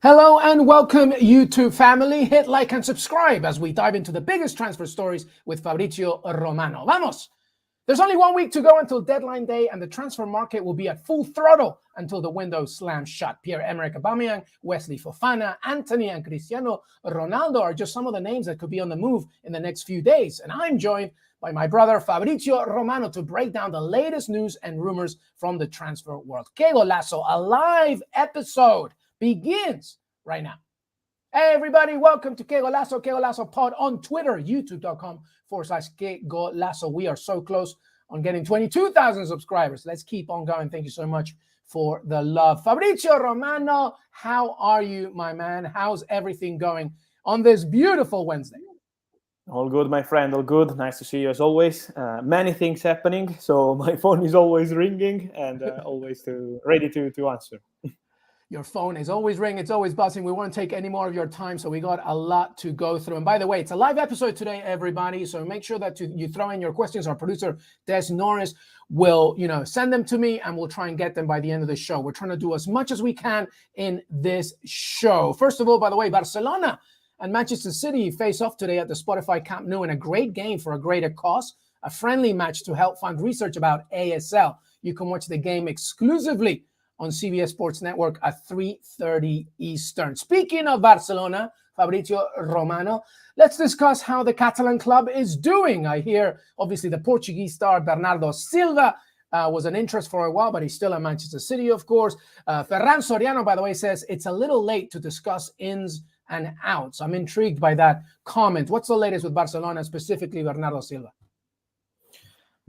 Hello and welcome, YouTube family. Hit like and subscribe as we dive into the biggest transfer stories with Fabrizio Romano. Vamos! There's only 1 week to go until deadline day, and the transfer market will be at full throttle until the window slams shut. Pierre-Emerick Aubameyang, Wesley Fofana, Antony, and Cristiano Ronaldo are just some of the names that could be on the move in the next few days. And I'm joined by my brother Fabrizio Romano to break down the latest news and rumors from the transfer world. Qué Golazo, a live episode, begins right now. Hey everybody, welcome to Qué Golazo Pod on Twitter, youtube.com/Qué Golazo. We are so close on getting 22,000 subscribers. Let's keep on going. Thank you so much for the love. Fabrizio Romano, how are you, my man? How's everything going on this beautiful Wednesday? All good, my friend, all good. Nice to see you as always. Many things happening, so my phone is always ringing and always ready to answer. Your phone is always ringing, it's always buzzing. We won't take any more of your time, so we got a lot to go through. And by the way, it's a live episode today, everybody, so make sure that you throw in your questions. Our producer, Des Norris, will send them to me, and we'll try and get them by the end of the show. We're trying to do as much as we can in this show. First of all, by the way, Barcelona and Manchester City face off today at the Spotify Camp Nou in a great game for a greater cause, a friendly match to help fund research about ASL. You can watch the game exclusively on CBS Sports Network at 3:30 Eastern. Speaking of Barcelona, Fabrizio Romano, let's discuss how the Catalan club is doing. I hear, obviously, the Portuguese star Bernardo Silva was an interest for a while, but he's still at Manchester City, of course. Ferran Soriano, by the way, says it's a little late to discuss ins and outs. I'm intrigued by that comment. What's the latest with Barcelona, specifically Bernardo Silva?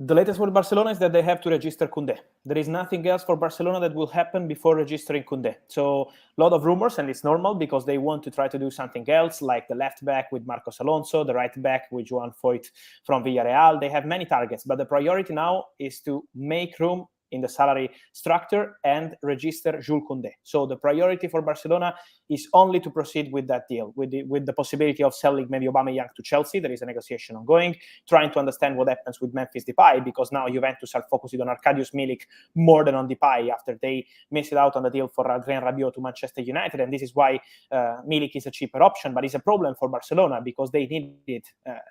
The latest with Barcelona is that they have to register Koundé. There is nothing else for Barcelona that will happen before registering Koundé. So a lot of rumors, and it's normal because they want to try to do something else, like the left back with Marcos Alonso, the right back with Joan Foyt from Villarreal. They have many targets, but the priority now is to make room in the salary structure and register Jules Koundé. So the priority for Barcelona is only to proceed with that deal, with the possibility of selling maybe Aubameyang to Chelsea. There is a negotiation ongoing, trying to understand what happens with Memphis Depay, because now Juventus are focusing on Arkadiusz Milik more than on Depay after they missed out on the deal for Adrien Rabiot to Manchester United, and this is why Milik is a cheaper option, but it's a problem for Barcelona because they needed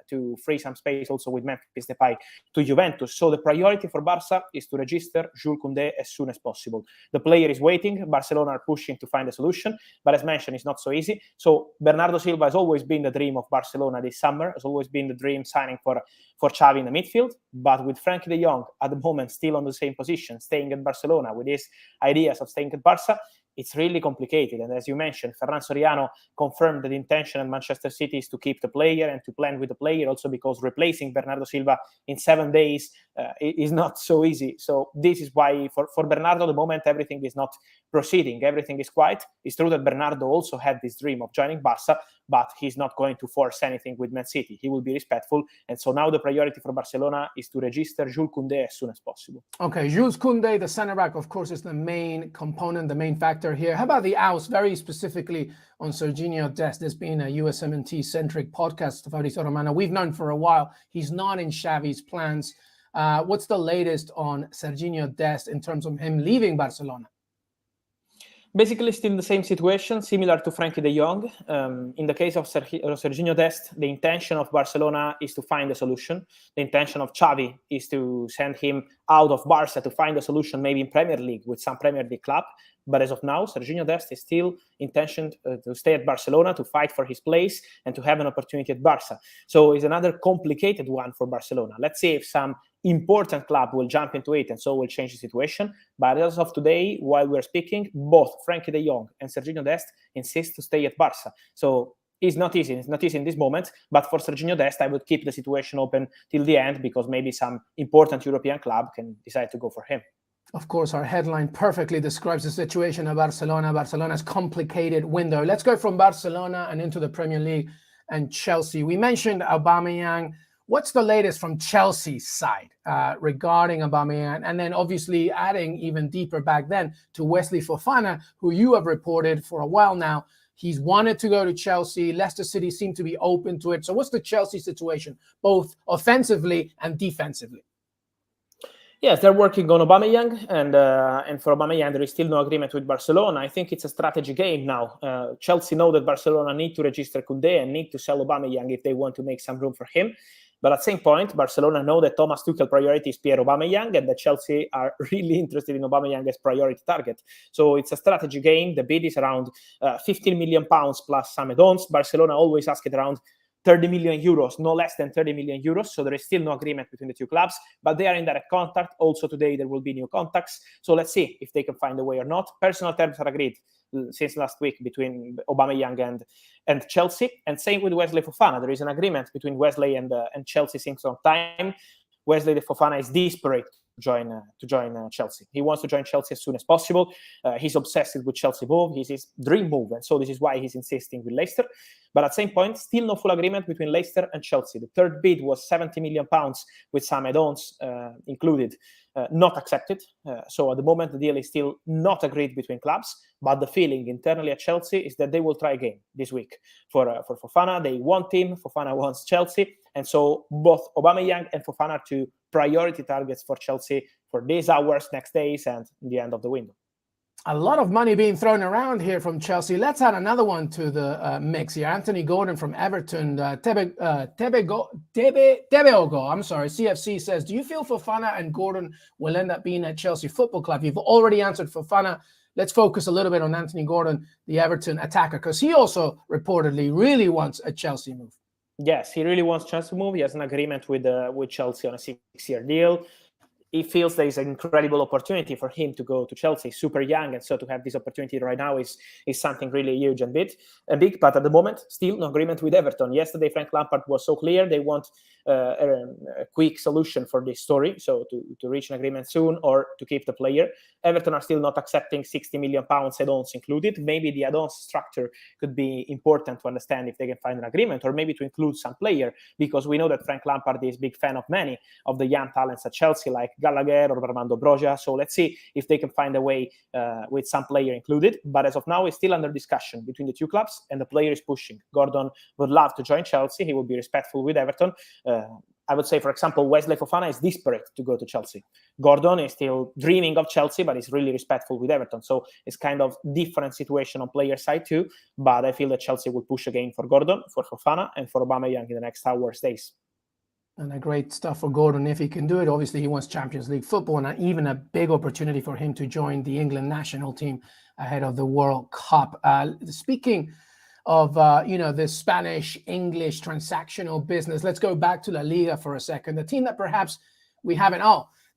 to free some space also with Memphis Depay to Juventus. So the priority for Barca is to register Jules Koundé as soon as possible. The player is waiting. Barcelona are pushing to find a solution, but as mentioned, it's not so easy. So Bernardo Silva has always been the dream of Barcelona this summer, has always been the dream signing for Xavi in the midfield, but with Frenkie de Jong at the moment still on the same position, staying at Barcelona with his ideas of staying at Barca, it's really complicated. And as you mentioned, Ferran Soriano confirmed that the intention at Manchester City is to keep the player and to plan with the player, also because replacing Bernardo Silva in 7 days is not so easy. So this is why for Bernardo, the moment everything is not proceeding, everything is quiet. It's true that Bernardo also had this dream of joining Barca, but he's not going to force anything with Man City. He will be respectful. And so now the priority for Barcelona is to register Jules Koundé as soon as possible. Okay, Jules Koundé, the center back, of course, is the main component, the main factor here. How about the outs, very specifically on Sergiño Dest? This being a USMNT-centric podcast, Fabrizio Romano, we've known for a while he's not in Xavi's plans. What's the latest on Sergiño Dest in terms of him leaving Barcelona? Basically, still in the same situation, similar to Frenkie de Jong. In the case of Sergiño Dest, the intention of Barcelona is to find a solution. The intention of Xavi is to send him out of Barca to find a solution maybe in Premier League with some Premier League club. But as of now, Sergiño Dest is still intentioned to stay at Barcelona, to fight for his place and to have an opportunity at Barca. So it's another complicated one for Barcelona. Let's see if some important club will jump into it and so will change the situation. But as of today, while we're speaking, both Frenkie de Jong and Sergiño Dest insist to stay at Barca. So it's not easy. It's not easy in this moment. But for Sergiño Dest, I would keep the situation open till the end because maybe some important European club can decide to go for him. Of course, our headline perfectly describes the situation of Barcelona, Barcelona's complicated window. Let's go from Barcelona and into the Premier League and Chelsea. We mentioned Aubameyang. What's the latest from Chelsea's side regarding Aubameyang? And then obviously adding even deeper back then to Wesley Fofana, who you have reported for a while now. He's wanted to go to Chelsea. Leicester City seem to be open to it. So what's the Chelsea situation, both offensively and defensively? Yes, they're working on Aubameyang, and for Aubameyang there is still no agreement with Barcelona. I think it's a strategy game now. Chelsea know that Barcelona need to register Koundé and need to sell Aubameyang if they want to make some room for him. But at the same point, Barcelona know that Thomas Tuchel priority is Pierre Aubameyang, and that Chelsea are really interested in Aubameyang as priority target. So it's a strategy game. The bid is around 15 million pounds plus some add-ons. Barcelona always ask it around 30 million euros, no less than 30 million euros. So there is still no agreement between the two clubs, but they are in direct contact. Also today, there will be new contacts. So let's see if they can find a way or not. Personal terms are agreed since last week between Aubameyang and Chelsea. And same with Wesley Fofana. There is an agreement between Wesley and Chelsea since long time. Wesley Fofana is desperate to join Chelsea. He wants to join Chelsea as soon as possible. He's obsessed with Chelsea move. He's his dream move, and so this is why he's insisting with Leicester. But at the same point, still no full agreement between Leicester and Chelsea. The third bid was 70 million pounds with some add-ons included, not accepted. So at the moment, the deal is still not agreed between clubs. But the feeling internally at Chelsea is that they will try again this week for Fofana. They want him. Fofana wants Chelsea. And so both Aubameyang and Fofana are two priority targets for Chelsea for these hours, next days, and the end of the window. A lot of money being thrown around here from Chelsea. Let's add another one to the mix here. Anthony Gordon from Everton. Tebeogo, I'm sorry, CFC says, do you feel Fofana and Gordon will end up being at Chelsea Football Club? You've already answered Fofana. Let's focus a little bit on Anthony Gordon, the Everton attacker, because he also reportedly really wants a Chelsea move. Yes, he really wants Chelsea to move. He has an agreement with Chelsea on a 6-year deal. He feels there is an incredible opportunity for him to go to Chelsea, super young, and so to have this opportunity right now is something really huge and big. But at the moment, still no agreement with Everton. Yesterday, Frank Lampard was so clear they want a quick solution for this story, so to reach an agreement soon or to keep the player. Everton are still not accepting 60 million pounds add-ons included. Maybe the add-ons structure could be important to understand if they can find an agreement, or maybe to include some player, because we know that Frank Lampard is a big fan of many of the young talents at Chelsea, like Gallagher or Armando Broja. So let's see if they can find a way with some player included. But as of now, it's still under discussion between the two clubs, and the player is pushing. Gordon would love to join Chelsea. He will be respectful with Everton. I would say, for example, Wesley Fofana is desperate to go to Chelsea. Gordon is still dreaming of Chelsea, but he's really respectful with Everton. So it's kind of different situation on player side too. But I feel that Chelsea will push again for Gordon, for Fofana, and for Aubameyang in the next hours, days. And a great stuff for Gordon if he can do it. Obviously, he wants Champions League football, and even a big opportunity for him to join the England national team ahead of the World Cup. Speaking of the Spanish-English transactional business, let's go back to La Liga for a second. The team that perhaps we haven't.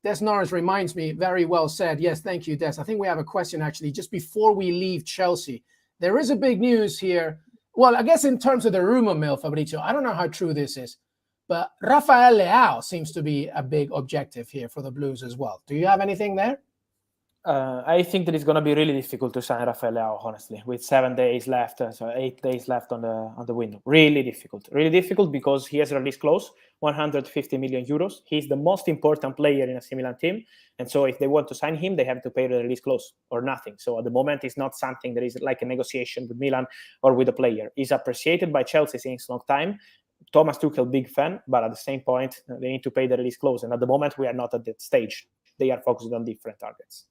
Des Norris reminds me, very well said. Yes, thank you, Des. I think we have a question actually just before we leave Chelsea. There is a big news here. Well, I guess in terms of the rumor mill, Fabrizio, I don't know how true this is, but Rafael Leao seems to be a big objective here for the Blues as well. Do you have anything there? I think that it's going to be really difficult to sign Rafael Leao, honestly, with 7 days left, so 8 days left on the window. Really difficult because he has a release clause, 150 million euros. He's the most important player in a AC Milan team, and so if they want to sign him, they have to pay the release clause or nothing. So at the moment, it's not something that is like a negotiation with Milan or with the player. He's appreciated by Chelsea since a long time. Thomas Tuchel, big fan, but at the same point, they need to pay the release clause, and at the moment, we are not at that stage. They are focused on different targets.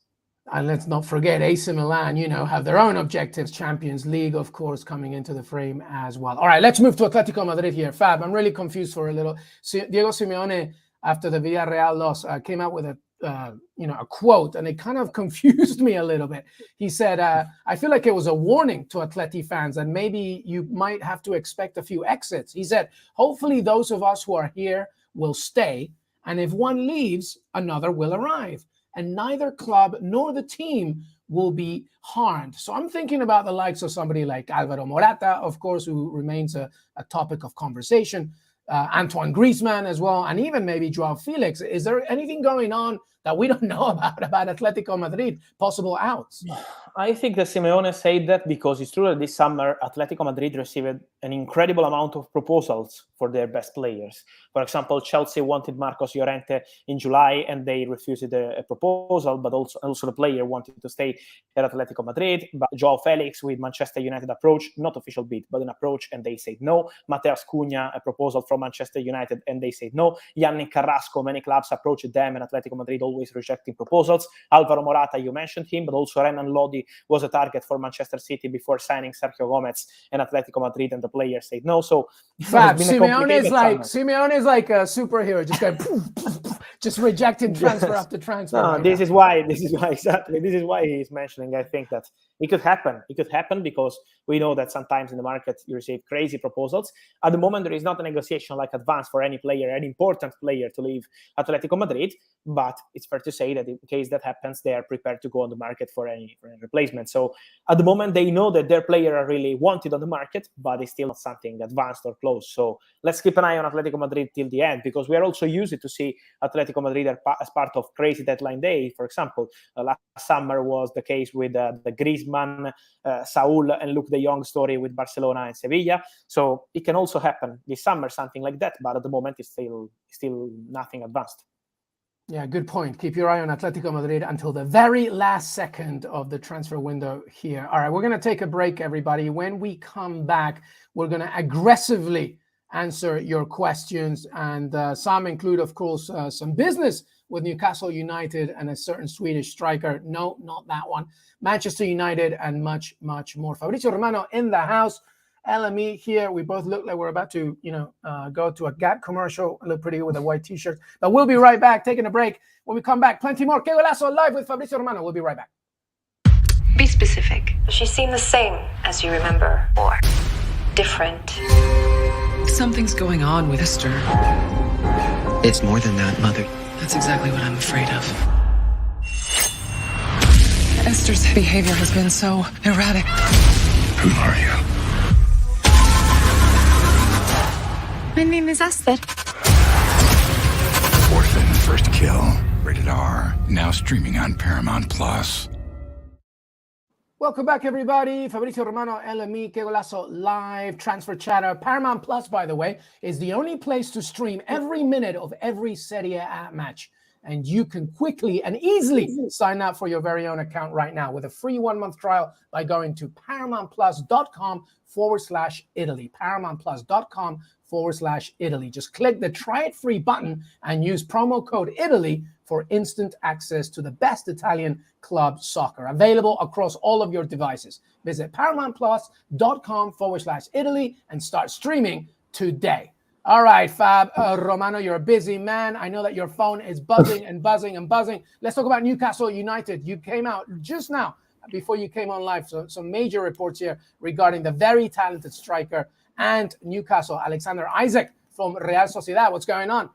And let's not forget AC Milan, have their own objectives. Champions League, of course, coming into the frame as well. All right, let's move to Atletico Madrid here. Fab, I'm really confused for a little. Diego Simeone, after the Villarreal loss, came out with a quote, and it kind of confused me a little bit. He said, I feel like it was a warning to Atleti fans, and maybe you might have to expect a few exits. He said, hopefully those of us who are here will stay, and if one leaves, another will arrive. And neither club nor the team will be harmed. So I'm thinking about the likes of somebody like Alvaro Morata, of course, who remains a topic of conversation, Antoine Griezmann as well, and even maybe Joao Felix. Is there anything going on that we don't know about Atletico Madrid, possible outs? I think that Simeone said that because it's true that this summer Atletico Madrid received an incredible amount of proposals for their best players. For example, Chelsea wanted Marcos Llorente in July and they refused a proposal, but also the player wanted to stay at Atletico Madrid. But Joao Felix with Manchester United approach, not official bid, but an approach, and they said no. Mateus Cunha, a proposal from Manchester United, and they said no. Yannick Carrasco, many clubs approached them, and Atletico Madrid always rejecting proposals. Alvaro Morata, you mentioned him, but also Renan Lodi was a target for Manchester City before signing Sergio Gomez and Atletico Madrid, and the player said no. So Fab, Simeone is like a superhero, just going just rejecting transfer after transfer. No, this is why exactly. This is why he's mentioning. I think that it could happen. It could happen because we know that sometimes in the market you receive crazy proposals. At the moment, there is not a negotiation like advanced for any player, any important player to leave Atletico Madrid. But it's fair to say that in case that happens, they are prepared to go on the market for any replacement. So at the moment, they know that their player are really wanted on the market, but it's still not something advanced or close. So let's keep an eye on Atletico Madrid till the end, because we are also used to see Atletico Madrid as part of crazy deadline day. For example, last summer was the case with the Griezmann, Saul, and Luke de Jong story with Barcelona and Sevilla. So it can also happen this summer, something like that. But at the moment, it's still nothing advanced. Yeah, good point. Keep your eye on Atletico Madrid until the very last second of the transfer window here. All right, we're going to take a break, everybody. When we come back, we're going to aggressively answer your questions, and some include, of course, some business with Newcastle United and a certain Swedish striker. No, not that one. Manchester United and much, much more. Fabrizio Romano in the house. LME here. We both look like we're about to, go to a Gap commercial. I look pretty good with a white t-shirt. But we'll be right back, taking a break. When we come back, plenty more. Qué Golazo live with Fabrizio Romano. We'll be right back. Be specific. Does she seem the same as you remember, or different? Something's going on with Esther. It's more than that, Mother. That's exactly what I'm afraid of. Esther's behavior has been so erratic. Who are you? My name is Esther. Orphan First Kill. Rated R. Now streaming on Paramount Plus. Welcome back, everybody. Fabrizio Romano, LME, Qué Golazo live, transfer chatter. Paramount Plus, by the way, is the only place to stream every minute of every Serie A match. And you can quickly and easily sign up for your very own account right now with a free 1-month trial by going to paramountplus.com/Italy. paramountplus.com/Italy. Just click the try it free button and use promo code Italy for instant access to the best Italian club soccer, available across all of your devices. Visit paramountplus.com/Italy and start streaming today. All right, Fab Romano, you're a busy man. I know that your phone is buzzing and buzzing and buzzing. Let's talk about Newcastle United. You came out just now before you came on live. So some major reports here regarding the very talented striker and Newcastle, Alexander Isak from Real Sociedad. What's going on?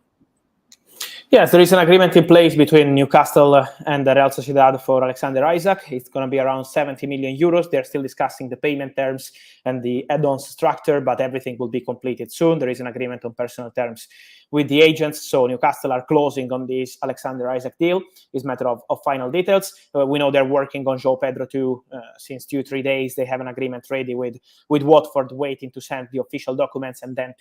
Yes, there is an agreement in place between Newcastle and the Real Sociedad for Alexander Isak. It's going to be around 70 million euros. They're still discussing the payment terms and the add-on structure, but everything will be completed soon. There is an agreement on personal terms with the agents. So Newcastle are closing on this Alexander Isak deal. It's a matter of final details. We know they're working on João Pedro too since 2-3 days. They have an agreement ready with Watford, waiting to send the official documents and then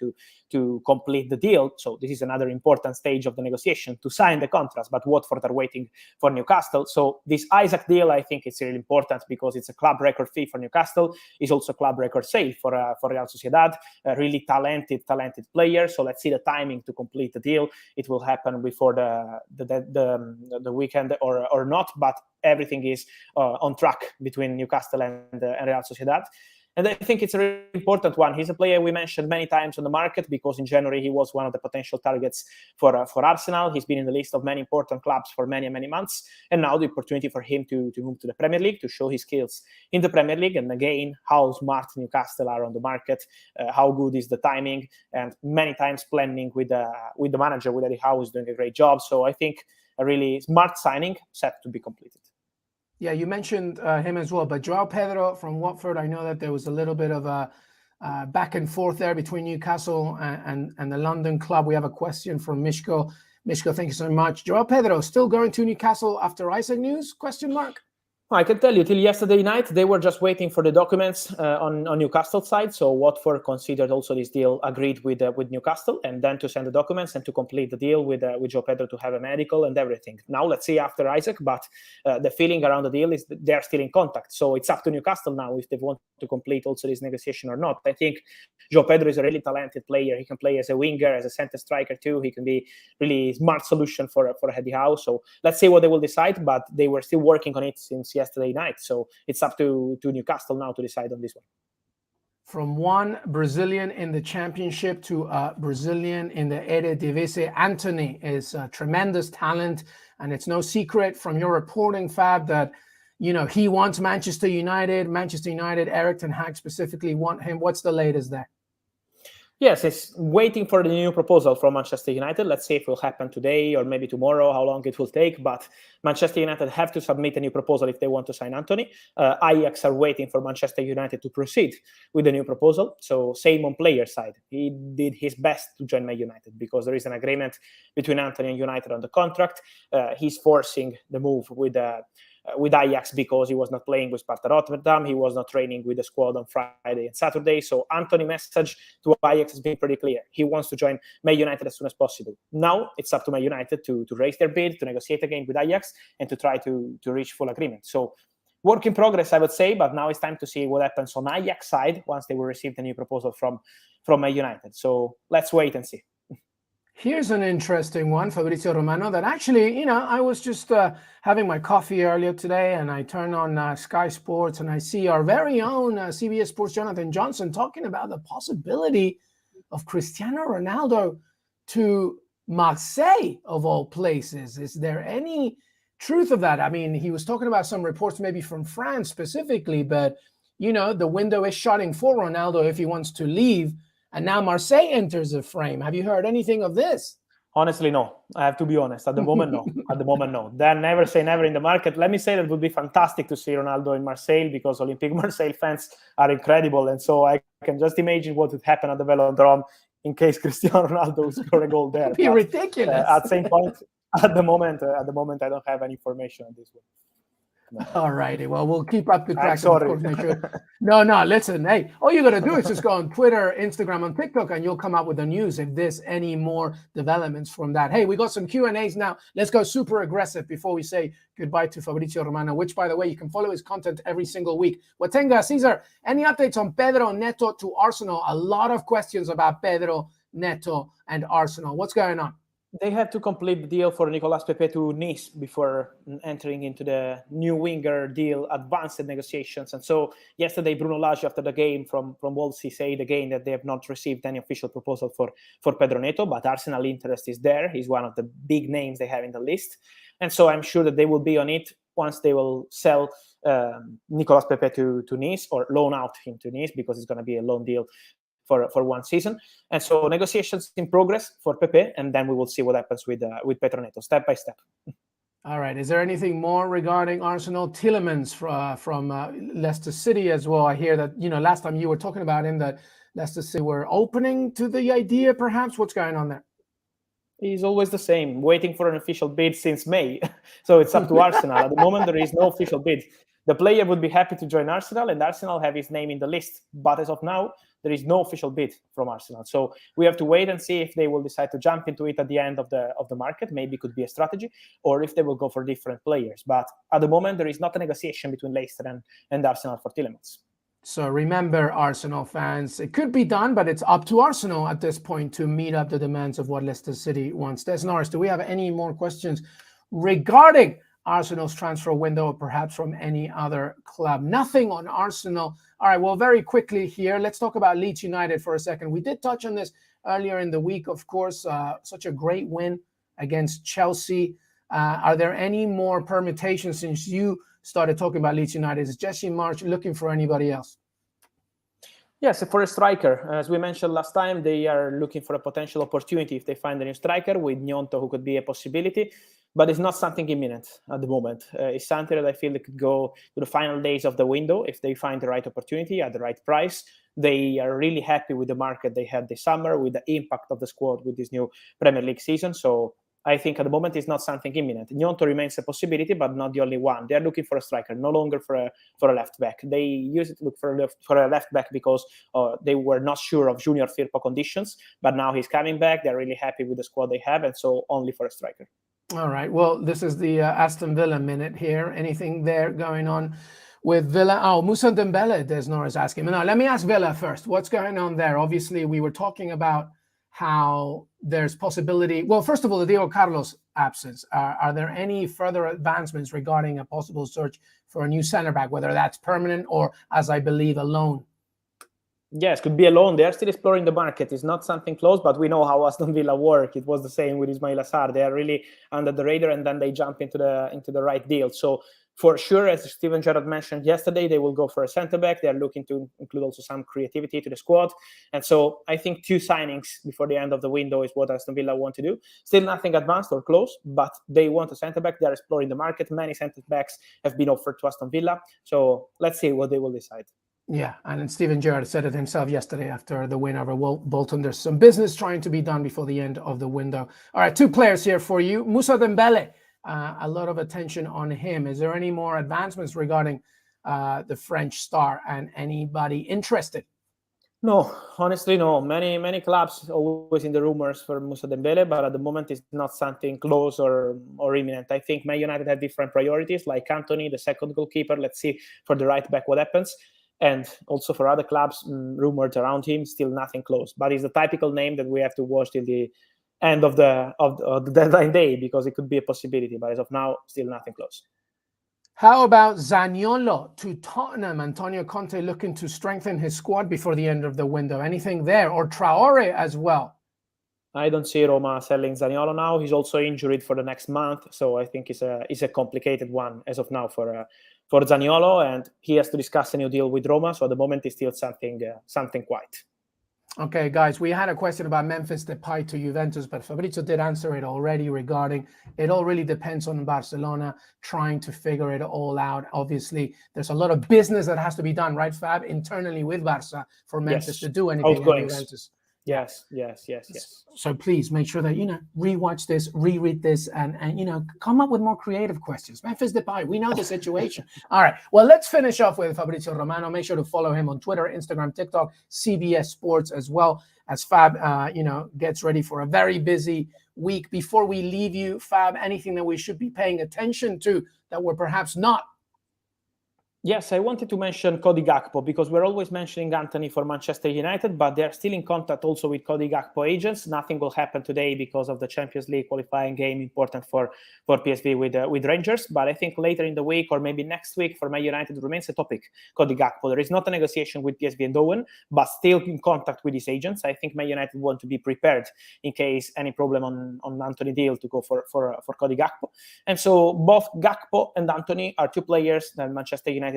to complete the deal. So this is another important stage of the negotiation to sign the contracts, but Watford are waiting for Newcastle. So this Isak deal, I think it's really important because it's a club record fee for Newcastle. It's also a club record sale for Real Sociedad. A really talented player. So let's see the timing to complete the deal. It will happen before the weekend or not, but everything is on track between Newcastle and Real Sociedad. And I think it's a really important one. He's a player we mentioned many times on the market because in January he was one of the potential targets for Arsenal. He's been in the list of many important clubs for many months. And now the opportunity for him to move to the Premier League, to show his skills in the Premier League. And again, how smart Newcastle are on the market, how good is the timing, and many times planning with the manager, with Eddie Howe, is doing a great job. So I think a really smart signing set to be completed. Yeah, you mentioned him as well, but João Pedro from Watford, I know that there was a little bit of a back and forth there between Newcastle and the London club. We have a question from Mishko, thank you so much. João Pedro still going to Newcastle after Isak news? Question mark. I can tell you, till yesterday night, they were just waiting for the documents on Newcastle side. So Watford considered also this deal agreed with Newcastle, and then to send the documents and to complete the deal with Joe Pedro to have a medical and everything. Now let's see after Isaac, but the feeling around the deal is that they're still in contact. So it's up to Newcastle now if they want to complete also this negotiation or not. I think Joe Pedro is a really talented player. He can play as a winger, as a center striker too. He can be really smart solution for Eddie Howe. So let's see what they will decide, but they were still working on it since yesterday night. So it's up to Newcastle now to decide on this one. From one Brazilian in the championship to a Brazilian in the Eredivisie, Antony is a tremendous talent. And it's no secret from your reporting, Fab, that he wants Manchester United. Manchester United, Erik ten Hag specifically want him. What's the latest there? Yes, it's waiting for the new proposal from Manchester United. Let's see if it will happen today or maybe tomorrow, how long it will take. But Manchester United have to submit a new proposal if they want to sign Antony. Ajax are waiting for Manchester United to proceed with the new proposal. So same on player side. He did his best to join Man United because there is an agreement between Antony and United on the contract. He's forcing the move with Ajax because he was not playing with Sparta Rotterdam. He was not training with the squad on Friday and Saturday. So Antony's message to Ajax has been pretty clear. He wants to join Man United as soon as possible. Now it's up to Man United to raise their bid, to negotiate again with Ajax, and to try to reach full agreement. So work in progress, I would say, but now it's time to see what happens on Ajax side once they will receive the new proposal from Man United. So let's wait and see. Here's an interesting one, Fabrizio Romano, that actually, I was just having my coffee earlier today and I turn on Sky Sports and I see our very own CBS Sports Jonathan Johnson talking about the possibility of Cristiano Ronaldo to Marseille, of all places. Is there any truth of that? I mean, he was talking about some reports maybe from France specifically, but, the window is shutting for Ronaldo if he wants to leave. And now Marseille enters the frame. Have you heard anything of this? Honestly, no. I have to be honest. At the moment, no. At the moment, no. Then never say never in the market. Let me say that it would be fantastic to see Ronaldo in Marseille because Olympique Marseille fans are incredible. And so I can just imagine what would happen at the Velodrome in case Cristiano Ronaldo would score a goal there. It'd be ridiculous. At the same point, at the moment, I don't have any information on this one. No. All righty. Well, we'll keep up the track. Sorry. Of course, make sure. No, listen. Hey, all you got to do is just go on Twitter, Instagram, and TikTok, and you'll come up with the news if there's any more developments from that. Hey, we got some Q&As now. Let's go super aggressive before we say goodbye to Fabrizio Romano, which, by the way, you can follow his content every single week. Watenga, Cesar, any updates on Pedro Neto to Arsenal? A lot of questions about Pedro Neto and Arsenal. What's going on? They have to complete the deal for Nicolas Pepe to Nice before entering into the new winger deal, advanced negotiations. And so yesterday, Bruno Lage, after the game from Wolves, he said again that they have not received any official proposal for Pedro Neto, but Arsenal interest is there. He's one of the big names they have in the list. And so I'm sure that they will be on it once they will sell Nicolas Pepe to Nice or loan out him to Nice because it's going to be a loan deal for one season. And so negotiations in progress for Pepe, and then we will see what happens with Pedro Neto, step by step. All right. Is there anything more regarding Arsenal? Tielemans from Leicester City as well. I hear that, last time you were talking about him, that Leicester City were opening to the idea, perhaps. What's going on there? He's always the same, waiting for an official bid since May. So it's up to Arsenal. At the moment, there is no official bid. The player would be happy to join Arsenal, and Arsenal have his name in the list. But as of now, there is no official bid from Arsenal. So we have to wait and see if they will decide to jump into it at the end of the market. Maybe it could be a strategy, or if they will go for different players. But at the moment, there is not a negotiation between Leicester and Arsenal for Tielemans. So remember, Arsenal fans, it could be done, but it's up to Arsenal at this point to meet up the demands of what Leicester City wants. Des Norris, do we have any more questions regarding Arsenal's transfer window, or perhaps from any other club? Nothing on Arsenal. All right, well, very quickly here, let's talk about Leeds United for a second. We did touch on this earlier in the week, of course. Such a great win against Chelsea. Are there any more permutations since you started talking about Leeds United? Is Jesse Marsch looking for anybody else? Yes, for a striker. As we mentioned last time, they are looking for a potential opportunity if they find a new striker with Gnonto, who could be a possibility. But it's not something imminent at the moment. It's something that I feel they could go to the final days of the window if they find the right opportunity at the right price. They are really happy with the market they had this summer, with the impact of the squad with this new Premier League season. So I think at the moment it's not something imminent. Gnonto remains a possibility, but not the only one. They are looking for a striker, no longer for a left back. They used to look for a left back because they were not sure of Junior Firpo conditions, but now he's coming back. They're really happy with the squad they have, and so only for a striker. All right. Well, this is the Aston Villa minute here. Anything there going on with Villa? Oh, Moussa Dembele, Desnor is asking. No, let me ask Villa first. What's going on there? Obviously, we were talking about how there's possibility. Well, first of all, the Diego Carlos absence. Are there any further advancements regarding a possible search for a new center back, whether that's permanent or, as I believe, a loan? Yes, could be a loan. They are still exploring the market. It's not something close, but we know how Aston Villa work. It was the same with Ismail Assar. They are really under the radar, and then they jump into the right deal. So for sure, as Steven Gerrard mentioned yesterday, they will go for a centre-back. They are looking to include also some creativity to the squad. And so I think 2 signings before the end of the window is what Aston Villa want to do. Still nothing advanced or close, but they want a centre-back. They are exploring the market. Many centre-backs have been offered to Aston Villa. So let's see what they will decide. Yeah, and then Steven Gerrard said it himself yesterday after the win over Bolton. There's some business trying to be done before the end of the window. All right, 2 players here for you. Moussa Dembele. A lot of attention on him. Is there any more advancements regarding the French star and anybody interested? No, honestly, no. Many clubs always in the rumors for Moussa Dembele, but at the moment it's not something close or imminent. I think Man United have different priorities, like Antony, the second goalkeeper. Let's see for the right back what happens. And also for other clubs, rumored around him, still nothing close. But it's the typical name that we have to watch till the end of the deadline day, because it could be a possibility, but as of now, still nothing close. How about Zaniolo to Tottenham? Antonio Conte looking to strengthen his squad before the end of the window. Anything there? Or Traore as well? I don't see Roma selling Zaniolo now. He's also injured for the next month, so I think it's a complicated one as of now for Zaniolo, and he has to discuss a new deal with Roma. So at the moment, it's still something quiet. Okay, guys, we had a question about Memphis Depay to Juventus, but Fabrizio did answer it already regarding it all really depends on Barcelona trying to figure it all out. Obviously, there's a lot of business that has to be done, right, Fab, internally with Barca for Memphis to do anything at Juventus. Yes. So please make sure that, rewatch this, reread this, and come up with more creative questions. Memphis Depay, we know the situation. All right. Well, let's finish off with Fabrizio Romano. Make sure to follow him on Twitter, Instagram, TikTok, CBS Sports, as well as Fab, gets ready for a very busy week. Before we leave you, Fab, anything that we should be paying attention to that we're perhaps not? Yes, I wanted to mention Cody Gakpo, because we're always mentioning Antony for Manchester United, but they're still in contact also with Cody Gakpo agents. Nothing will happen today because of the Champions League qualifying game, important for PSV with Rangers. But I think later in the week or maybe next week for Man United remains a topic, Cody Gakpo. There is not a negotiation with PSV and Owen, but still in contact with his agents. I think Man United want to be prepared in case any problem on Antony deal to go for Cody Gakpo. And so both Gakpo and Antony are 2 players that Manchester United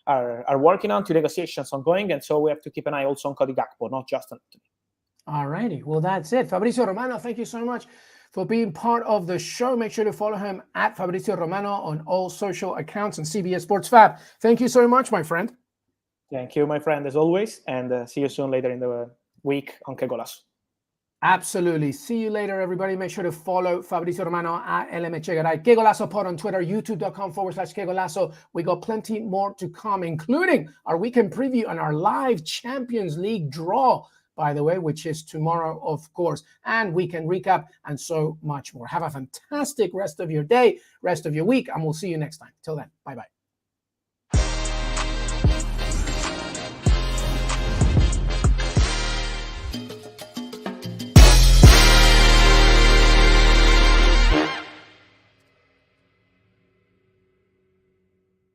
are working on, 2 negotiations ongoing, and so we have to keep an eye also on Cody Gakpo, not just on Antony. All righty. Well, that's it. Fabrizio Romano, thank you so much for being part of the show. Make sure to follow him at Fabrizio Romano on all social accounts and CBS Sports. Fab, thank you so much, my friend. Thank you, my friend, as always, and see you soon later in the week on Qué Golazo. Absolutely. See you later, everybody. Make sure to follow Fabrizio Romano at LM Echegaray. Qué Golazo pod on Twitter, youtube.com/Qué Golazo. We got plenty more to come, including our weekend preview and our live Champions League draw, by the way, which is tomorrow, of course, and weekend recap and so much more. Have a fantastic rest of your day, rest of your week, and we'll see you next time. Till then, bye-bye.